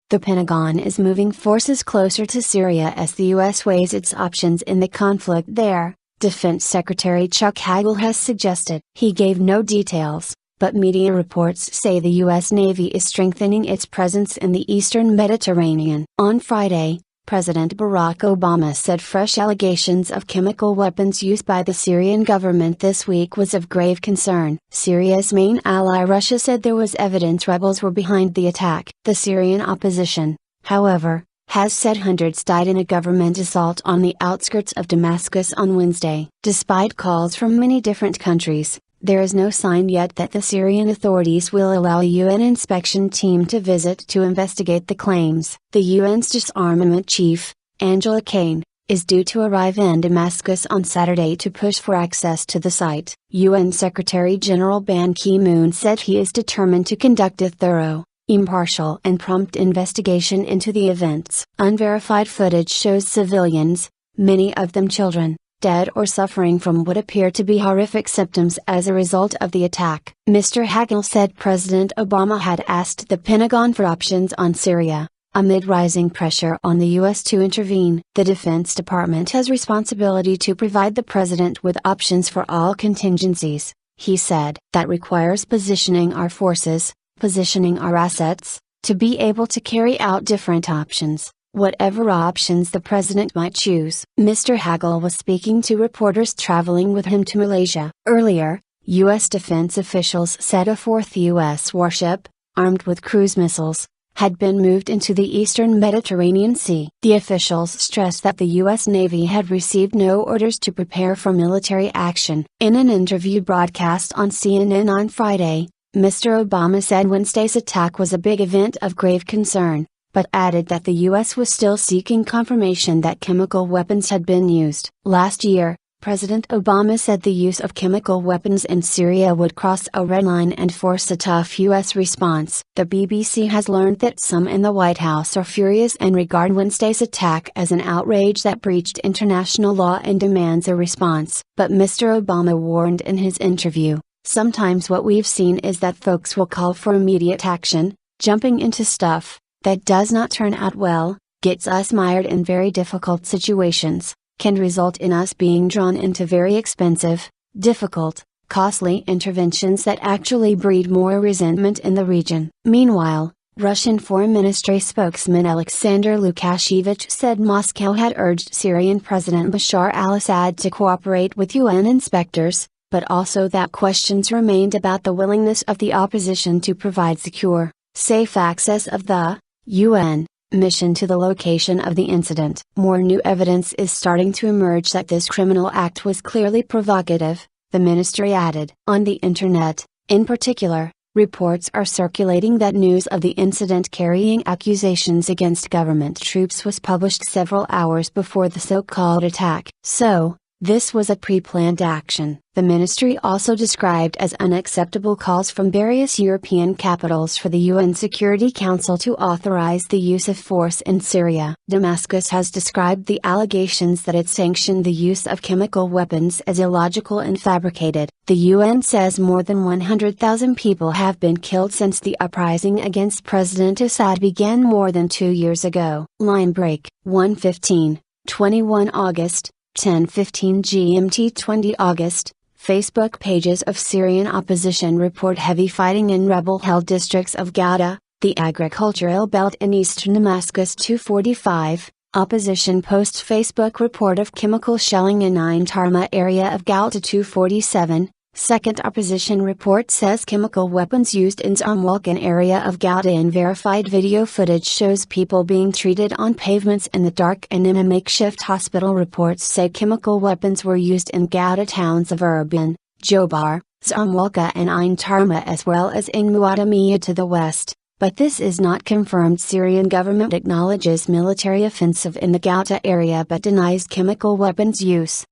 The Pentagon is moving forces closer to Syria as the U.S. weighs its options in the conflict there, Defense Secretary Chuck Hagel has suggested. He gave no details, but media reports say the U.S. Navy is strengthening its presence in the eastern Mediterranean. On Friday, President Barack Obama said fresh allegations of chemical weapons used by the Syrian government this week was of grave concern. Syria's main ally Russia said there was evidence rebels were behind the attack. The Syrian opposition, however, has said hundreds died in a government assault on the outskirts of Damascus on Wednesday. Despite calls from many different countries, there is no sign yet that the Syrian authorities will allow a UN inspection team to visit to investigate the claims. The UN's disarmament chief, Kane, is due to arrive in Damascus on Saturday to push for access to the site. UN Secretary General Ban Ki-moon said he is determined to conduct a thorough, impartial and prompt investigation into the events. Unverified footage shows civilians, many of them children, dead or suffering from what appear to be horrific symptoms as a result of the attack. Mr. Hagel said President Obama had asked the Pentagon for options on Syria, amid rising pressure on the U.S. to intervene. The Defense Department has responsibility to provide the President with options for all contingencies, he said. That requires positioning our forces, positioning our assets, to be able to carry out different options, whatever options the President might choose. Mr. Hagel was speaking to reporters traveling with him to Malaysia. Earlier, U.S. defense officials said a fourth U.S. warship, armed with cruise missiles, had been moved into the eastern Mediterranean Sea. The officials stressed that the U.S. Navy had received no orders to prepare for military action. In an interview broadcast on CNN on Friday, Mr. Obama said Wednesday's attack was a big event of grave concern, but added that the U.S. was still seeking confirmation that chemical weapons had been used. Last year, President Obama said the use of chemical weapons in Syria would cross a red line and force a tough U.S. response. The BBC has learned that some in the White House are furious and regard Wednesday's attack as an outrage that breached international law and demands a response. But Mr. Obama warned in his interview, "Sometimes what we've seen is that folks will call for immediate action, jumping into stuff that does not turn out well, gets us mired in very difficult situations, can result in us being drawn into very expensive, difficult, costly interventions that actually breed more resentment in the region." Meanwhile, Russian Foreign Ministry spokesman Alexander Lukashevich said Moscow had urged Syrian President Bashar al-Assad to cooperate with UN inspectors, but also that questions remained about the willingness of the opposition to provide secure, safe access of the UN mission to the location of the incident. More new evidence is starting to emerge that this criminal act was clearly provocative, the ministry added. On the internet, in particular, reports are circulating that news of the incident carrying accusations against government troops was published several hours before the so-called attack. So, this was a pre-planned action. The ministry also described as unacceptable calls from various European capitals for the UN Security Council to authorize the use of force in Syria. Damascus has described the allegations that it sanctioned the use of chemical weapons as illogical and fabricated. The UN says more than 100,000 people have been killed since the uprising against President Assad began more than 2 years ago. Line break: 1:15, 21 August. 10:15 GMT 20 August, Facebook pages of Syrian opposition report heavy fighting in rebel-held districts of Ghouta, the agricultural belt in eastern Damascus. 2:45, opposition posts Facebook report of chemical shelling in Ein Tarma area of Ghouta. 2:47, second opposition report says chemical weapons used in Zamalka area of Ghouta. In verified video footage shows people being treated on pavements in the dark and in a makeshift hospital. Reports say chemical weapons were used in Ghouta towns of Erbil, Jobar, Zamalka and Ein Tarma as well as in Muadamiyah to the west, but this is not confirmed. Syrian government acknowledges military offensive in the Ghouta area but denies chemical weapons use.